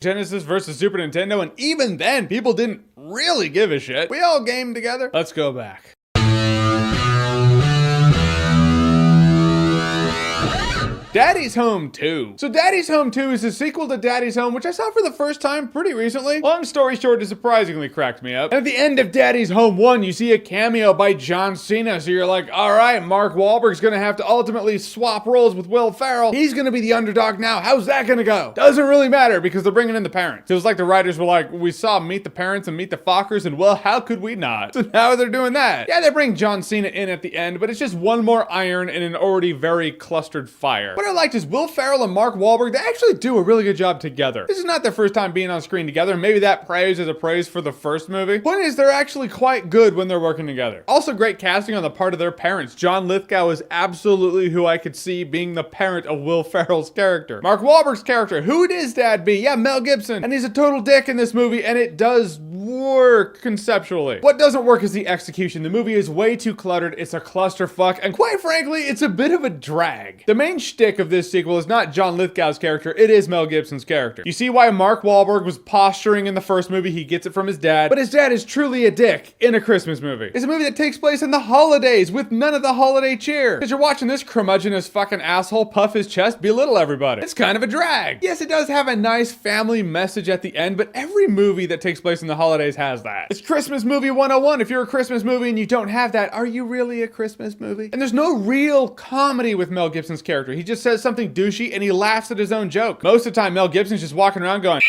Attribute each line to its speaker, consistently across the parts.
Speaker 1: Genesis versus Super Nintendo, and even then, people didn't really give a shit. We all gamed together. Let's go back. Daddy's Home 2. So Daddy's Home 2 is a sequel to Daddy's Home, which I saw for the first time pretty recently. Long story short, it surprisingly cracked me up. And at the end of Daddy's Home 1, you see a cameo by John Cena, so you're like, all right, Mark Wahlberg's gonna have to ultimately swap roles with Will Ferrell. He's gonna be the underdog now. How's that gonna go? Doesn't really matter because they're bringing in the parents. It was like the writers were like, we saw Meet the Parents and Meet the Fockers, and well, how could we not? So now they're doing that. Yeah, they bring John Cena in at the end, but it's just one more iron in an already very clustered fire. What I liked is Will Ferrell and Mark Wahlberg, they actually do a really good job together. This is not their first time being on screen together. Maybe that praise is a praise for the first movie. Point is, they're actually quite good when they're working together. Also great casting on the part of their parents. John Lithgow is absolutely who I could see being the parent of Will Ferrell's character. Mark Wahlberg's character, who would his dad be? Yeah, Mel Gibson. And he's a total dick in this movie, and it does work conceptually. What doesn't work is the execution. The movie is way too cluttered. It's a clusterfuck, and quite frankly, it's a bit of a drag. The main shtick of this sequel is not John Lithgow's character, it is Mel Gibson's character. You see why Mark Wahlberg was posturing in the first movie, he gets it from his dad, but his dad is truly a dick in a Christmas movie. It's a movie that takes place in the holidays with none of the holiday cheer. Because you're watching this curmudgeonous fucking asshole puff his chest, belittle everybody. It's kind of a drag. Yes, it does have a nice family message at the end, but every movie that takes place in the holidays has that. It's Christmas movie 101. If you're a Christmas movie and you don't have that, are you really a Christmas movie? And there's no real comedy with Mel Gibson's character. He just says something douchey and he laughs at his own joke. Most of the time, Mel Gibson's just walking around going,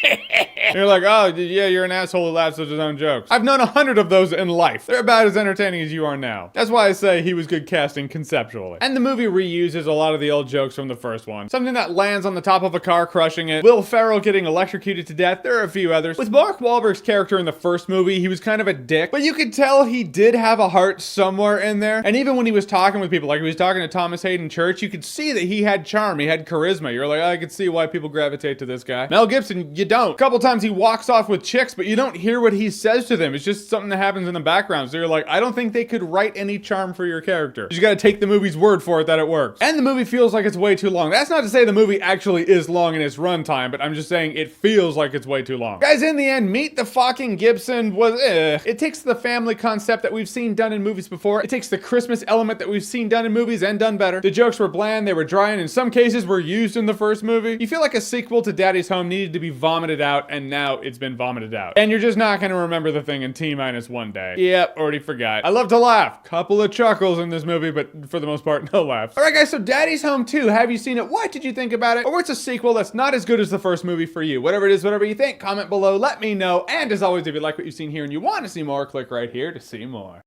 Speaker 1: and you're like, oh, yeah, you're an asshole who laughs at his own jokes. I've known 100 of those in life. They're about as entertaining as you are now. That's why I say he was good casting conceptually. And the movie reuses a lot of the old jokes from the first one. Something that lands on the top of a car crushing it. Will Ferrell getting electrocuted to death. There are a few others. With Mark Wahlberg's character in the first movie, he was kind of a dick, but you could tell he did have a heart somewhere in there. And even when he was talking with people, like he was talking to Thomas Hayden Church, you could see that he had charm, he had charisma. You're like, oh, I could see why people gravitate to this guy. Mel Gibson, you don't. A couple times he walks off with chicks, but you don't hear what he says to them. It's just something that happens in the background. So you're like, I don't think they could write any charm for your character. You gotta take the movie's word for it that it works. And the movie feels like it's way too long. That's not to say the movie actually is long in its runtime, but I'm just saying it feels like it's way too long. Guys, in the end, Meet the fucking Gibson was It takes the family concept that we've seen done in movies before. It takes the Christmas element that we've seen done in movies and done better. The jokes were bland, they were dry, and in some cases were used in the first movie. You feel like a sequel to Daddy's Home needed to be vomited out, and now it's been vomited out. And you're just not gonna remember the thing in T-1 day. Yep, already forgot. I love to laugh. Couple of chuckles in this movie, but for the most part, no laughs. Alright guys, so Daddy's Home 2, have you seen it? What did you think about it? Or what's a sequel that's not as good as the first movie for you? Whatever it is, whatever you think, comment below, let me know. And as always, if you like what you've seen here and you want to see more, click right here to see more.